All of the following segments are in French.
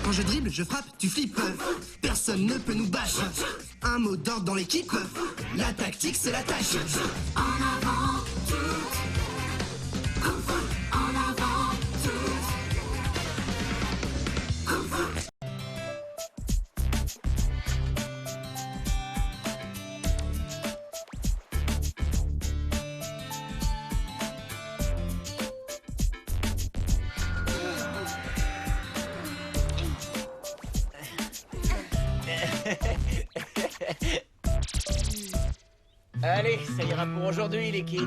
Quand je dribble, je frappe, tu flippes. Personne ne peut nous bâcher. Un mot d'ordre dans l'équipe. La tactique, c'est la tâche. En avant, tout. En avant, tout. Allez, ça ira pour aujourd'hui, les kids.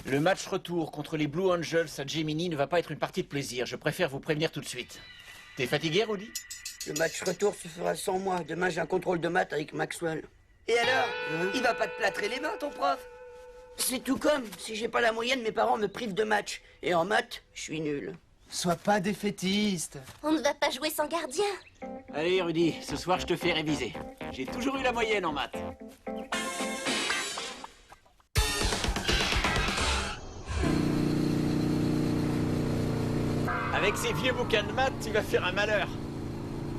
Le match retour contre les Blue Angels à Gemini ne va pas être une partie de plaisir. Je préfère vous prévenir tout de suite. T'es fatigué, Rudy? Le match retour se fera sans moi. Demain, j'ai un contrôle de maths avec Maxwell. Et alors Il va pas te plâtrer les mains, ton prof? C'est tout comme. Si j'ai pas la moyenne, mes parents me privent de match. Et en maths, je suis nul. Sois pas défaitiste. On ne va pas jouer sans gardien. Allez, Rudy, ce soir, je te fais réviser. J'ai toujours eu la moyenne en maths. Avec ces vieux bouquins de maths, tu vas faire un malheur.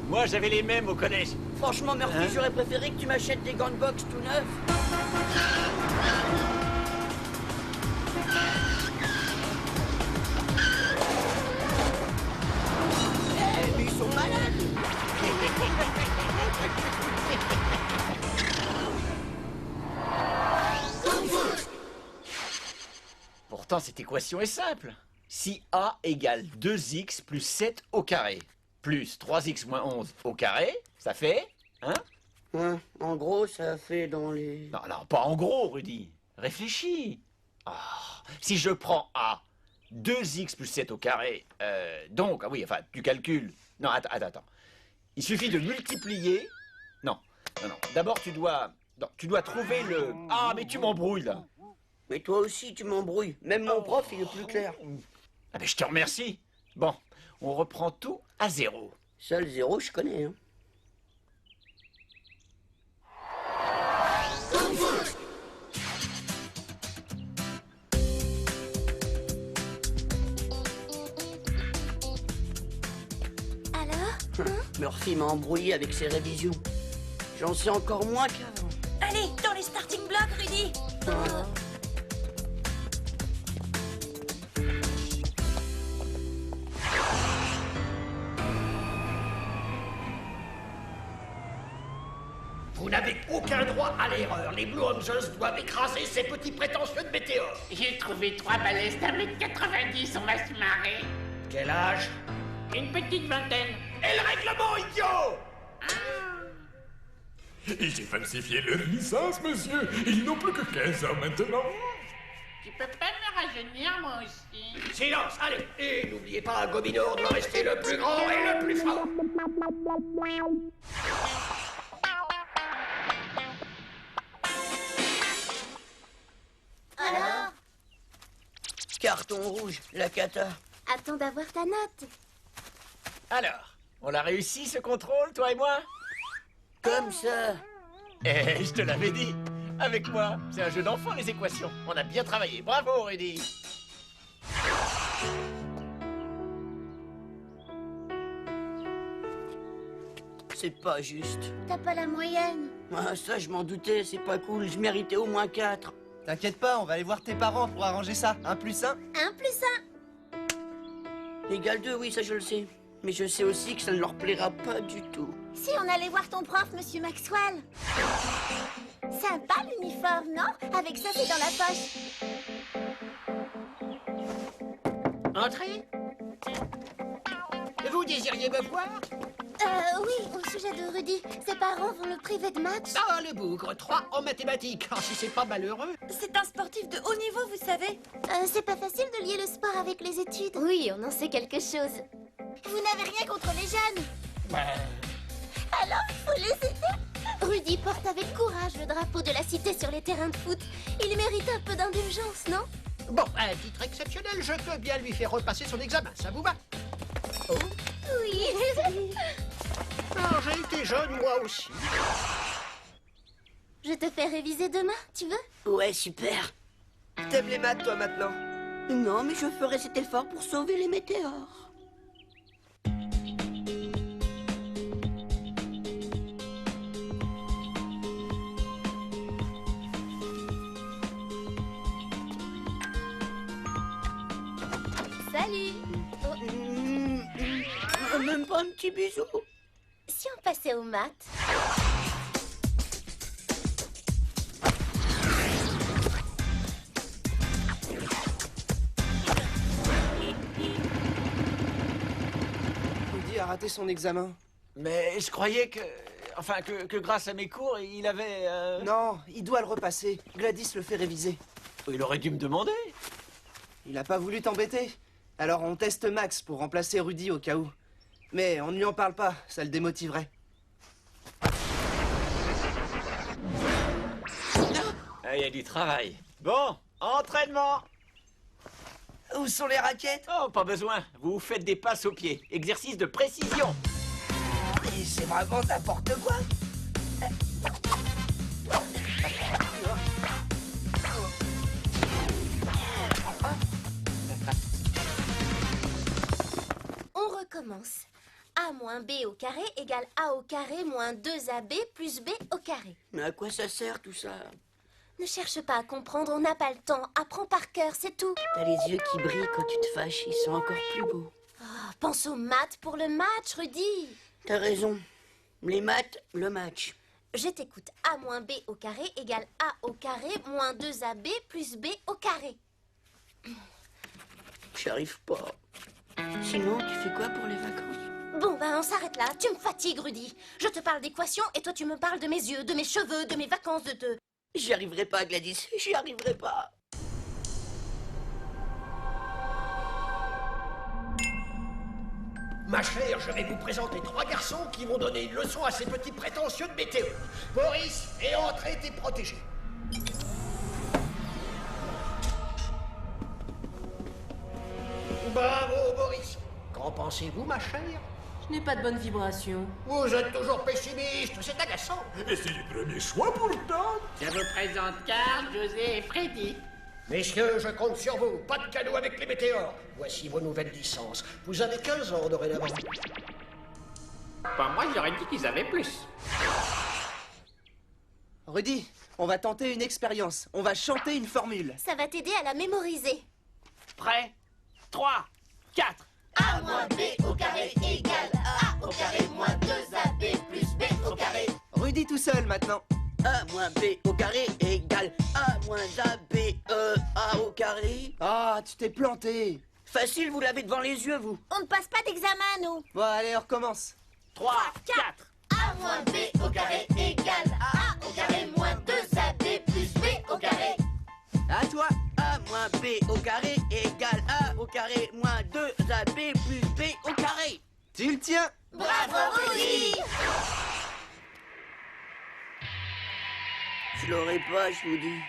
Moi, j'avais les mêmes au collège. Franchement, Murphy, j'aurais préféré que tu m'achètes des gants de boxe tout neufs. Mais ils sont malades. Pourtant, cette équation est simple. Si A égale 2x plus 7 au carré, plus 3x moins 11 au carré, ça fait... Hein? Ouais, en gros, ça fait dans les... Non, non, pas en gros, Rudy. Réfléchis. Ah, si je prends A, 2x plus 7 au carré, donc, ah oui, enfin, tu calcules... Non, attends. Il suffit de multiplier... Non. D'abord, tu dois trouver le... Ah, mais tu m'embrouilles, là. Mais toi aussi, tu m'embrouilles. Même mon prof, il est plus clair. Ah, mais je te remercie. Bon, on reprend tout à zéro. Ça, le zéro, je connais, hein. Alors Murphy m'a embrouillé avec ses révisions. J'en sais encore moins qu'avant. Allez, dans les starting blocks, Rudy. Vous n'avez aucun droit à l'erreur. Les Blue Angels doivent écraser ces petits prétentieux de météores. J'ai trouvé 3 balaises d'1m90, on va se marrer. Quel âge? Une petite vingtaine. Et le règlement, idiot! Et j'ai falsifié leur licence, monsieur. Ils n'ont plus que 15 ans maintenant. Tu peux pas me rajeunir, moi aussi? Silence, allez. Et n'oubliez pas, Gominor doit rester le plus grand et le plus fort. Alors Carton rouge, la cata. Attends d'avoir ta note. Alors, on l'a réussi, ce contrôle, toi et moi? Comme ça. Eh, je te l'avais dit. Avec moi, c'est un jeu d'enfant, les équations. On a bien travaillé. Bravo, Rudy. C'est pas juste. T'as pas la moyenne. Ah, ça, je m'en doutais, c'est pas cool. Je méritais au moins 4. T'inquiète pas, on va aller voir tes parents pour arranger ça. 1 plus 1. 1 plus 1. Égal 2, oui, ça je le sais. Mais je sais aussi que ça ne leur plaira pas du tout. Si on allait voir ton prof, Monsieur Maxwell. Sympa l'uniforme, non? Avec ça, c'est dans la poche. Entrez. Vous désiriez me voir? Oui, au sujet de Rudy. Ses parents vont le priver de match. Ah, le bougre, 3 en mathématiques. Ah, si c'est pas malheureux. C'est un sportif de haut niveau, vous savez. C'est pas facile de lier le sport avec les études. Oui, on en sait quelque chose. Vous n'avez rien contre les jeunes? Alors, il faut les aider. Rudy porte avec courage le drapeau de la cité sur les terrains de foot. Il mérite un peu d'indulgence, non? Bon, à titre exceptionnel, je peux bien lui faire repasser son examen, ça vous va? Oh. Oui. Ah, j'ai été jeune, moi aussi. Je te fais réviser demain, tu veux? Ouais, super. T'aimes les maths, toi, maintenant? Non, mais je ferai cet effort pour sauver les météores. Salut. Même pas un petit bisou. Si on passait aux maths? Rudy a raté son examen. Mais je croyais que... Enfin, que grâce à mes cours, il avait... Non, il doit le repasser. Gladys le fait réviser. Il aurait dû me demander. Il a pas voulu t'embêter. Alors on teste Max pour remplacer Rudy au cas où. Mais on ne lui en parle pas, ça le démotiverait. Ah, il y a du travail. Bon, entraînement. Où sont les raquettes? Oh, pas besoin. Vous faites des passes au pied. Exercice de précision. Et c'est vraiment n'importe quoi. On recommence. A moins B au carré égale A au carré moins 2AB plus B au carré. Mais à quoi ça sert tout ça? Ne cherche pas à comprendre, on n'a pas le temps. Apprends par cœur, c'est tout. T'as les yeux qui brillent quand tu te fâches, ils sont encore plus beaux. Oh, pense aux maths pour le match, Rudy. T'as raison. Les maths, le match. Je t'écoute. A moins B au carré égale A au carré moins 2AB plus B au carré. J'y arrive pas. Sinon, tu fais quoi pour les vacances? Bon, ben on s'arrête là. Tu me fatigues, Rudy. Je te parle d'équations et toi tu me parles de mes yeux, de mes cheveux, de mes vacances, de... J'y arriverai pas, Gladys. J'y arriverai pas. Ma chère, je vais vous présenter 3 garçons qui vont donner une leçon à ces petits prétentieux de météo. Boris, et entrée, t'es protégé. Bravo, Boris. Qu'en pensez-vous, ma chère? Je n'ai pas de bonne vibration. Vous êtes toujours pessimiste, c'est agaçant. Et c'est le premier choix pourtant. Je vous présente Carl, José et Freddy. Messieurs, je compte sur vous. Pas de cadeau avec les météores. Voici vos nouvelles licences. Vous avez 15 ans dorénavant. Pas moi, j'aurais dit qu'ils avaient plus. Rudy, on va tenter une expérience. On va chanter une formule. Ça va t'aider à la mémoriser. Prêt? 3, 4. A moins B au carré égale A au carré moins 2AB plus B au carré. Rudy tout seul maintenant. A moins B au carré égale A moins AB A au carré. Ah, tu t'es planté. Facile, vous l'avez devant les yeux, vous. On ne passe pas d'examen, nous. Bon, allez, on recommence. 3, 4. A moins B au carré égale A au carré moins 2AB plus B au carré. À toi. A moins B au carré égale A au carré moins 2AB plus B au carré. Tu le tiens. Bravo, Rudy. Je l'aurais pas, je vous dis.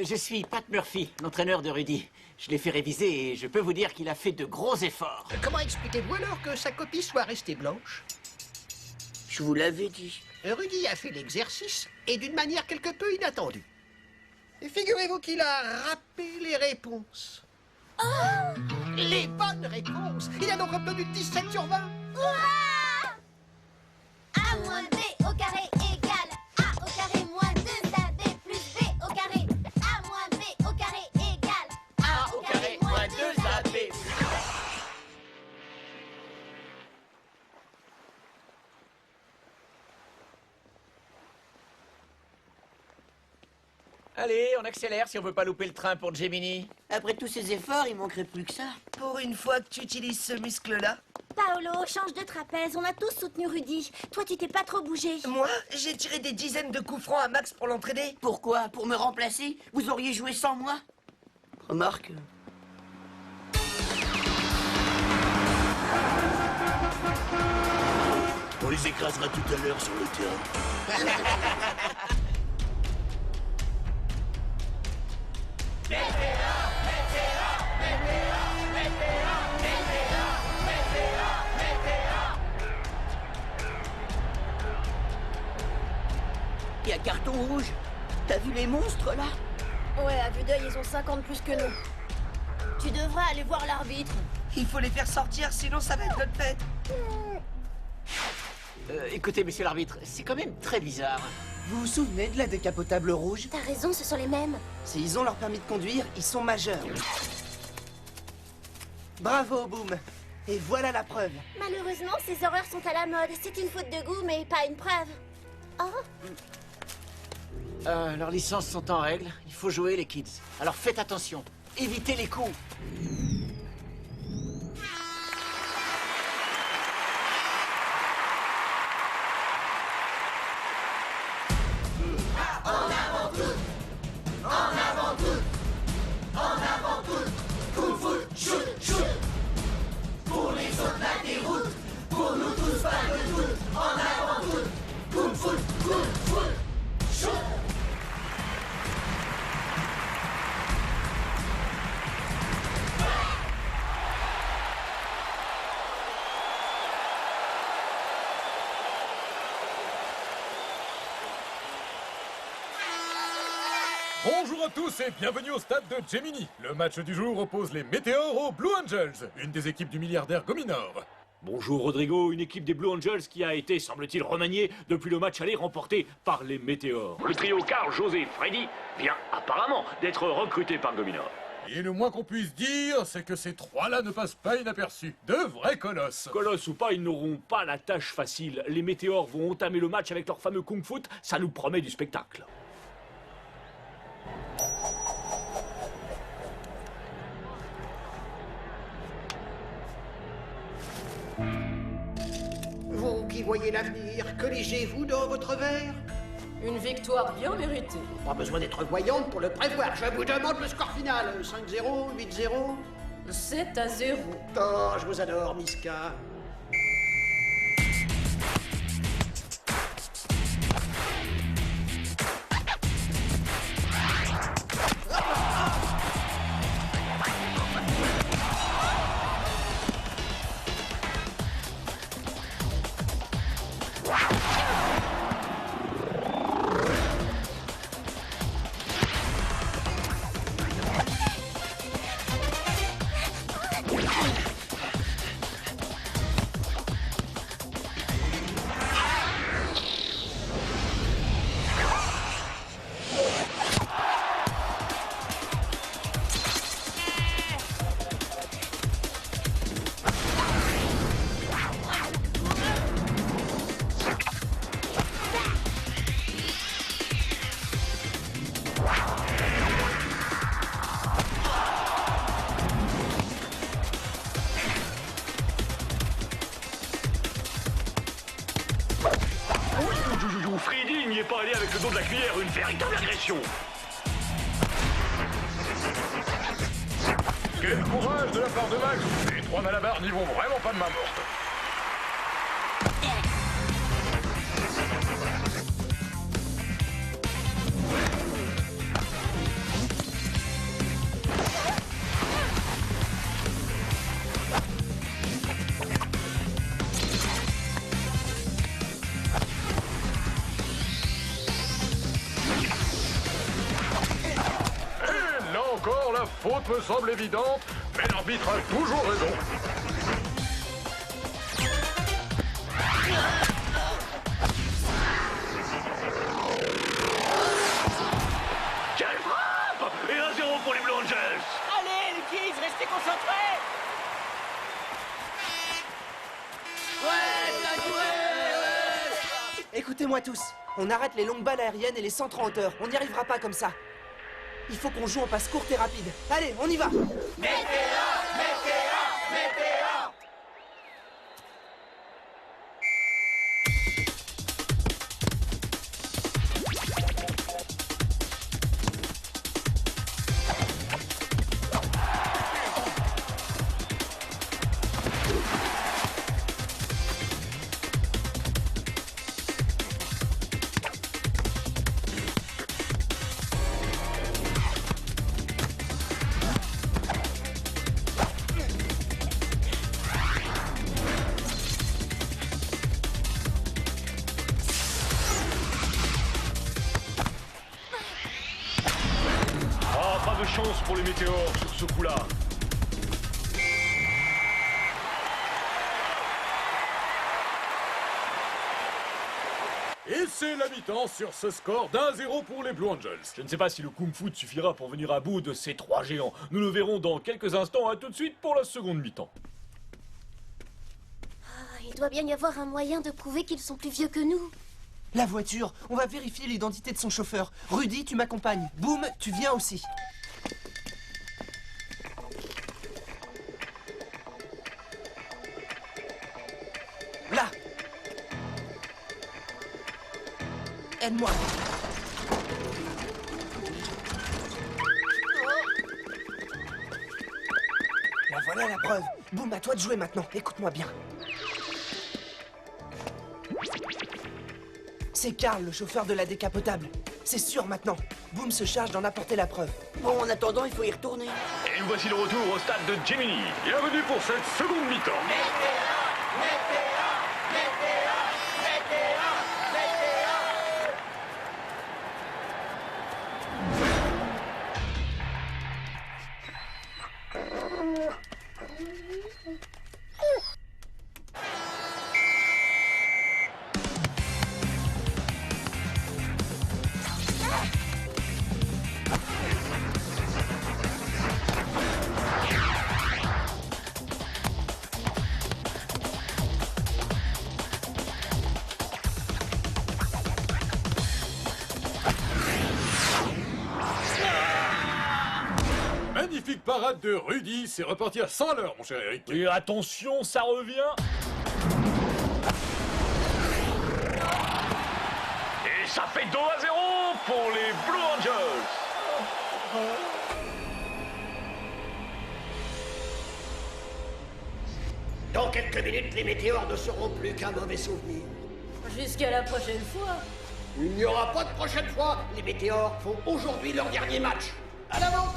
Je suis Pat Murphy, l'entraîneur de Rudy. Je l'ai fait réviser et je peux vous dire qu'il a fait de gros efforts. Comment expliquez-vous alors que sa copie soit restée blanche? Je vous l'avais dit. Rudy a fait l'exercice et d'une manière quelque peu inattendue. Et figurez-vous qu'il a rappé les réponses. Les bonnes réponses. Il a donc obtenu 17 sur 20. A moins B au carré égale A au carré moins 2AB plus B au carré. A moins B au carré égale A au carré moins 2AB. Allez, on accélère si on veut pas louper le train pour Gemini. Après tous ces efforts, il manquerait plus que ça. Pour une fois que tu utilises ce muscle-là. Paolo, change de trapèze. On a tous soutenu Rudy. Toi, tu t'es pas trop bougé. Moi, j'ai tiré des dizaines de coups francs à Max pour l'entraîner. Pourquoi? Pour me remplacer? Vous auriez joué sans moi? Remarque. On les écrasera tout à l'heure sur le terrain. Il y a carton rouge. T'as vu les monstres, là? Ouais, à vue d'œil, ils ont 50 plus que nous. Tu devrais aller voir l'arbitre. Il faut les faire sortir, sinon ça va être notre fête. Écoutez, monsieur l'arbitre, c'est quand même très bizarre. Vous vous souvenez de la décapotable rouge? T'as raison, ce sont les mêmes. S'ils ont leur permis de conduire, ils sont majeurs. Bravo, Boom. Et voilà la preuve. Malheureusement, ces horreurs sont à la mode. C'est une faute de goût, mais pas une preuve. Oh, Leurs licences sont en règle. Il faut jouer, les kids. Alors faites attention. Évitez les coups. Bonjour à tous et bienvenue au stade de Gemini. Le match du jour oppose les Météores aux Blue Angels, une des équipes du milliardaire Gominor. Bonjour Rodrigo, une équipe des Blue Angels qui a été, semble-t-il, remaniée depuis le match aller remporté par les Météores. Le trio Carl, José, Freddy vient apparemment d'être recruté par Gominor. Et le moins qu'on puisse dire, c'est que ces trois-là ne passent pas inaperçus. De vrais colosses. Colosses ou pas, ils n'auront pas la tâche facile. Les Météores vont entamer le match avec leur fameux Kung Fu, ça nous promet du spectacle. Vous qui voyez l'avenir, que léger-vous dans votre verre? Une victoire bien méritée. Pas besoin d'être voyante pour le prévoir. Je vous demande le score final. 5-0, 8-0. 7-0. Oh, je vous adore, Miska. Freddy n'y est pas allé avec le dos de la cuillère, une véritable agression. Quel courage de la part de Max. Les trois Malabar n'y vont vraiment pas de main morte. La faute me semble évidente, mais l'arbitre a toujours raison. Quelle frappe! Et 1-0 pour les Blue Angels. Allez, les kids, restez concentrés. Ouais, bien joué. Écoutez-moi tous, on arrête les longues balles aériennes et les centres en hauteur. On n'y arrivera pas comme ça. Il faut qu'on joue en passe courte et rapide. Allez, on y va. chance pour les météores sur ce coup-là. Et c'est la mi-temps sur ce score d'1-0 pour les Blue Angels. Je ne sais pas si le Kung Fu suffira pour venir à bout de ces trois géants. Nous le verrons dans quelques instants. À tout de suite pour la seconde mi-temps. Il doit bien y avoir un moyen de prouver qu'ils sont plus vieux que nous. La voiture, on va vérifier l'identité de son chauffeur. Rudy, tu m'accompagnes. Boom, tu viens aussi. Là. Aide-moi. La voilà la preuve. Boom, à toi de jouer maintenant. Écoute-moi bien. C'est Carl, le chauffeur de la décapotable. C'est sûr maintenant. Boom se charge d'en apporter la preuve. Bon, en attendant, il faut y retourner. Et nous voici de retour au stade de Gemini. Bienvenue pour cette seconde mi-temps. Magnifique parade de Rudy, c'est reparti à 100 à l'heure, mon cher Eric. Et attention, ça revient. Et ça fait 2-0 pour les Blue Angels. Dans quelques minutes, les météores ne seront plus qu'un mauvais souvenir. Jusqu'à la prochaine fois. Il n'y aura pas de prochaine fois. Les météores font aujourd'hui leur dernier match. À la vente.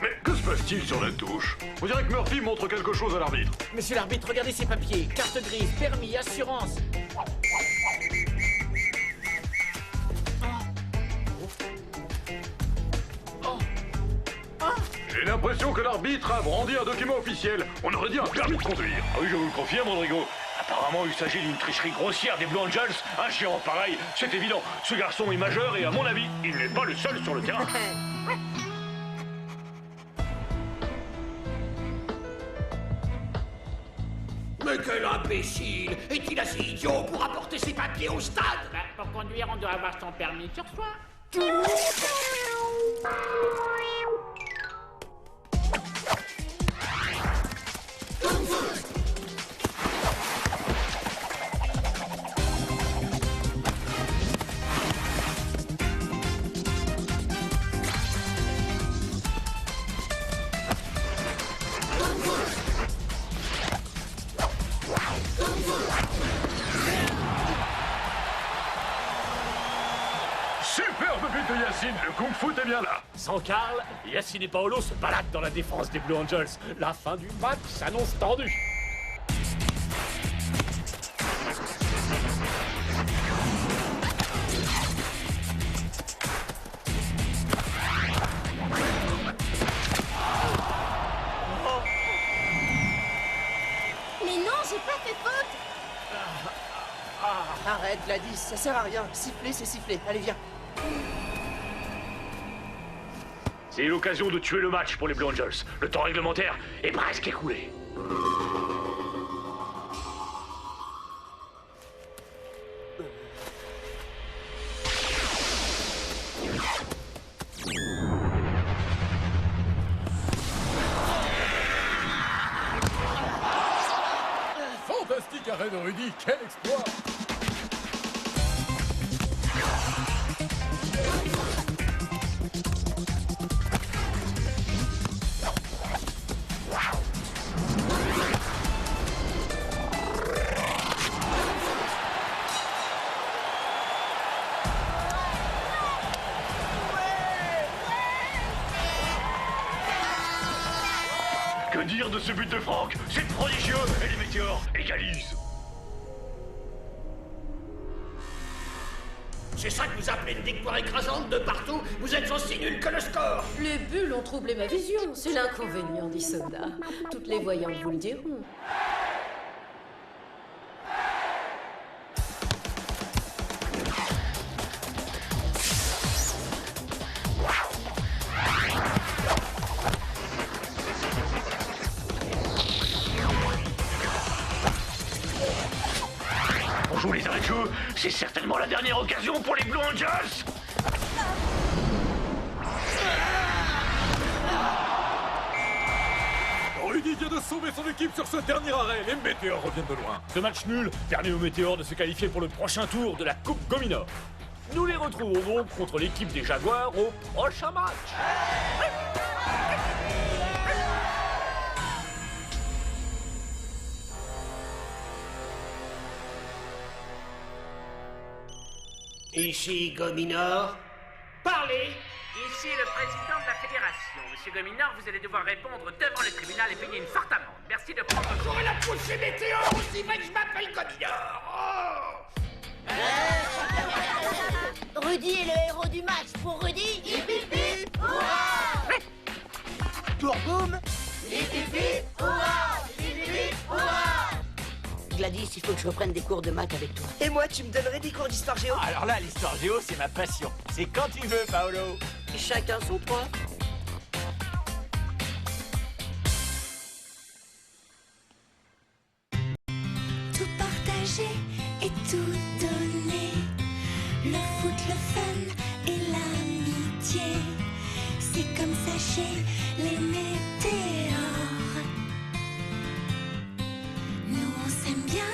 Mais que se passe-t-il sur la touche? On dirait que Murphy montre quelque chose à l'arbitre. Monsieur l'arbitre, regardez ces papiers. Carte grise, permis, assurance. J'ai l'impression que l'arbitre a brandi un document officiel. On aurait dit un permis de conduire. Ah oui, je vous le confirme, Rodrigo. Apparemment, il s'agit d'une tricherie grossière des Blue Angels. Un géant pareil, c'est évident. Ce garçon est majeur et, à mon avis, il n'est pas le seul sur le terrain. Mais quel imbécile! Est-il assez idiot pour apporter ses papiers au stade? Pour conduire, on doit avoir son permis sur soi. Superbe but de Yacine, le Kung Fu est bien là. Sans Karl, Yacine et Paolo se baladent dans la défense des Blue Angels. La fin du match s'annonce tendue. Mais non, j'ai pas fait faute. Arrête, Gladys, ça sert à rien. Siffler, c'est siffler. Allez, viens. C'est l'occasion de tuer le match pour les Blue Angels. Le temps réglementaire est presque écoulé. Fantastique arrêt de Rudy, quel exploit! Que dire de ce but de Franck? C'est prodigieux et les météores égalisent. C'est ça que vous appelez une victoire écrasante de partout? Vous êtes aussi nuls que le score! Les bulles ont troublé ma vision. C'est l'inconvénient, dit Soda. Toutes les voyantes vous le diront. On joue les arrêts de jeu, c'est certainement la dernière occasion pour les Blue Angels. Rudy vient de sauver son équipe sur ce dernier arrêt. Les météores reviennent de loin. Ce match nul permet aux météores de se qualifier pour le prochain tour de la Coupe Gomina. Nous les retrouvons donc contre l'équipe des Jaguars au prochain match. Ici Gominor. Parlez. Ici le président de la fédération. Monsieur Gominor, vous allez devoir répondre devant le tribunal et payer une forte amende. Merci de prendre... J'aurais la poussée météore aussi vrai que je m'appelle Gominor. Rudy est le héros du match. Pour Rudy, hip hip hip, hurrah! Pour boum. Hip hip hip, hurrah! Hip hip hip, hurrah! Gladys, il faut que je reprenne des cours de maths avec toi. Et moi, tu me donnerais des cours d'histoire géo? Alors là, l'histoire géo, c'est ma passion. C'est quand tu veux, Paolo. Chacun son prof. Tout partager et tout donner. Le foot, le fun et l'amitié. C'est comme ça chez les météores. Nous on s'aime bien,